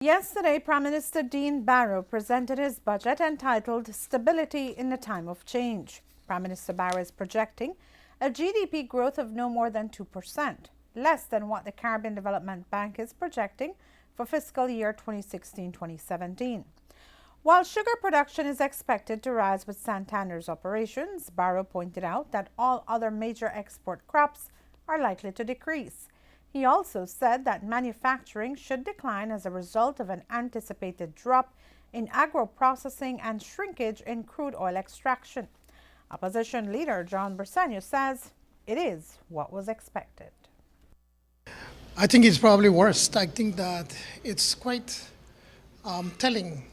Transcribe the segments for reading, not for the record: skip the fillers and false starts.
Yesterday, Prime Minister Dean Barrow presented his budget entitled Stability in a Time of Change. Prime Minister Barrow is projecting a GDP growth of no more than 2%, less than what the Caribbean Development Bank is projecting for fiscal year 2016-2017. While sugar production is expected to rise with Santander's operations, Barrow pointed out that all other major export crops are likely to decrease. He also said that manufacturing should decline as a result of an anticipated drop in agro-processing and shrinkage in crude oil extraction. Opposition leader John Briceño says it is what was expected. I think it's probably worse. I think that it's quite telling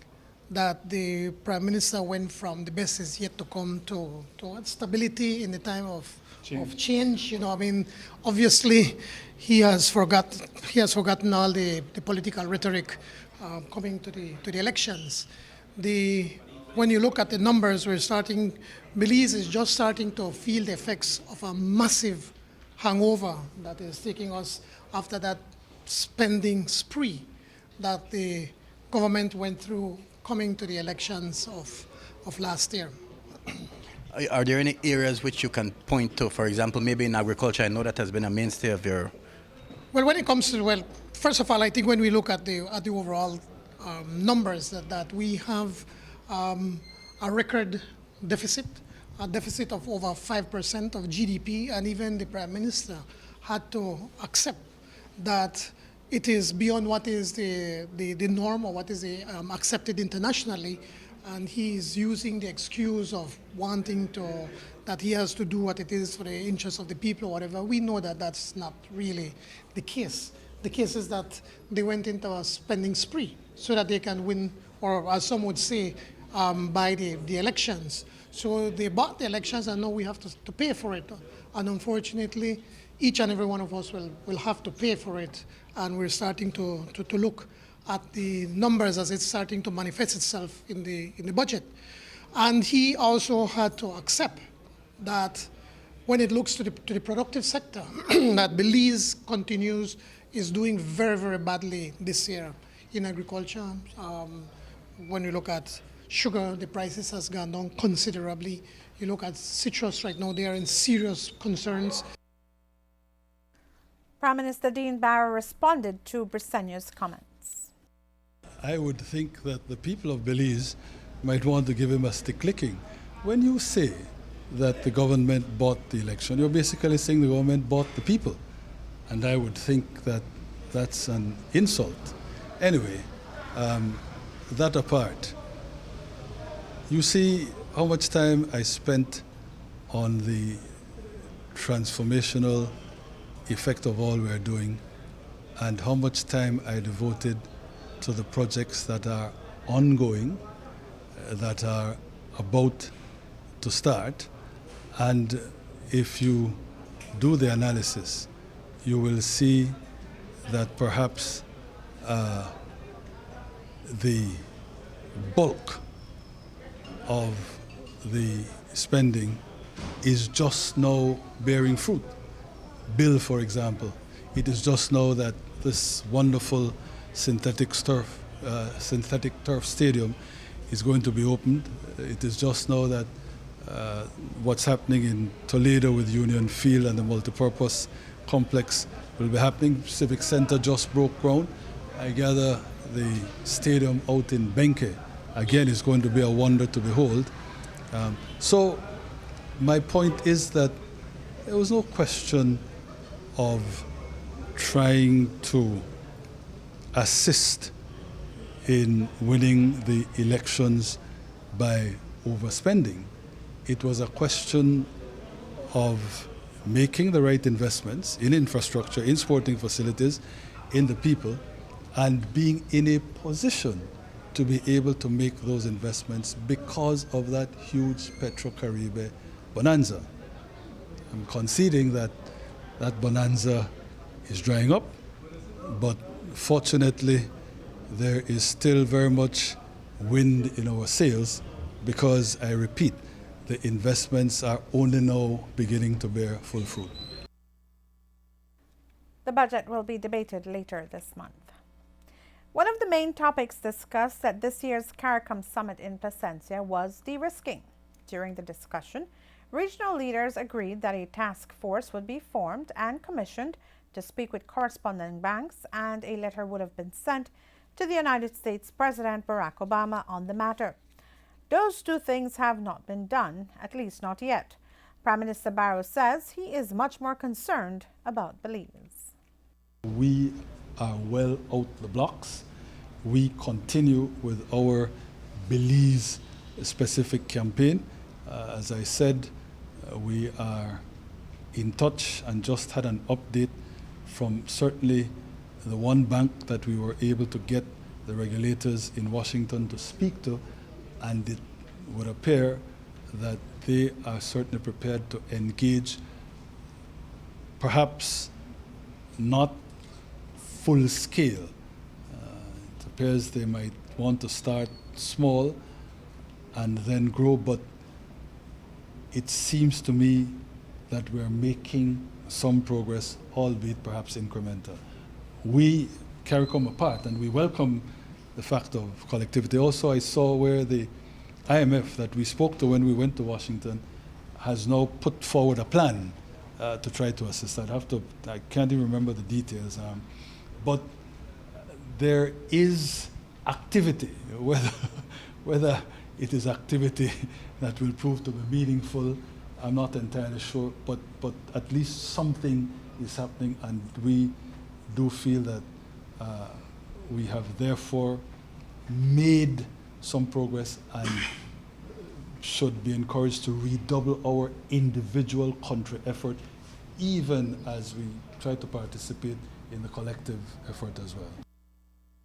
that the Prime Minister went from the best is yet to come to stability in the time of change. You know, I mean, obviously he has forgotten all the political rhetoric coming to the elections. When you look at the numbers, Belize is just starting to feel the effects of a massive hangover that is taking us after that spending spree that the government went through coming to the elections of last year. Are there any areas which you can point to? For example, maybe in agriculture, I know that has been a mainstay of your... Well, when it comes to, first of all, I think when we look at the overall numbers that we have a record deficit, a deficit of over 5% of GDP, and even the Prime Minister had to accept that it is beyond what is the norm or what is accepted internationally, and he is using the excuse of wanting that he has to do what it is for the interest of the people or whatever. We know that that's not really the case. The case is that they went into a spending spree so that they can win, or as some would say, buy the elections. So they bought the elections, and now we have to pay for it. And unfortunately, each and every one of us will have to pay for it. And we're starting to look at the numbers as it's starting to manifest itself in the budget. And he also had to accept that when it looks to the productive sector, that Belize is doing very, very badly this year in agriculture. When you look at sugar, the prices has gone down considerably. You look at citrus right now, they are in serious concerns. Prime Minister Dean Barrow responded to Briceño's comments. I would think that the people of Belize might want to give him a stick licking. When you say that the government bought the election, you're basically saying the government bought the people. And I would think that that's an insult. Anyway, that apart, you see how much time I spent on the transformational effect of all we're doing, and how much time I devoted to the projects that are ongoing, that are about to start. And if you do the analysis, you will see that perhaps the bulk of the spending is just now bearing fruit. Bill, for example, it is just now that this wonderful synthetic turf stadium is going to be opened. It is just now that what's happening in Toledo with Union Field and the multipurpose complex will be happening. Civic Center just broke ground. I gather the stadium out in Benke, again, is going to be a wonder to behold. So my point is that there was no question of trying to assist in winning the elections by overspending. It was a question of making the right investments in infrastructure, in sporting facilities, in the people, and being in a position to be able to make those investments because of that huge Petro-Caribe bonanza. I'm conceding that that bonanza is drying up, but fortunately there is still very much wind in our sails because, I repeat, the investments are only now beginning to bear full fruit. The budget will be debated later this month. One of the main topics discussed at this year's CARICOM summit in Placencia was de-risking. During the discussion, regional leaders agreed that a task force would be formed and commissioned to speak with corresponding banks, and a letter would have been sent to the United States President Barack Obama on the matter. Those two things have not been done, at least not yet. Prime Minister Barrow says he is much more concerned about Belize. We are well out the blocks. We continue with our Belize specific campaign. As I said, we are in touch and just had an update from certainly the one bank that we were able to get the regulators in Washington to speak to, and it would appear that they are certainly prepared to engage, perhaps not full scale. It appears they might want to start small and then grow, but it seems to me that we're making some progress, albeit perhaps incremental. We CARICOM apart, and we welcome the fact of collectivity. Also, I saw where the IMF that we spoke to when we went to Washington has now put forward a plan to try to assist. I can't even remember the details, but there is activity, whether it is activity that will prove to be meaningful, I'm not entirely sure, but at least something is happening, and we do feel that we have therefore made some progress and should be encouraged to redouble our individual country effort, even as we try to participate in the collective effort as well.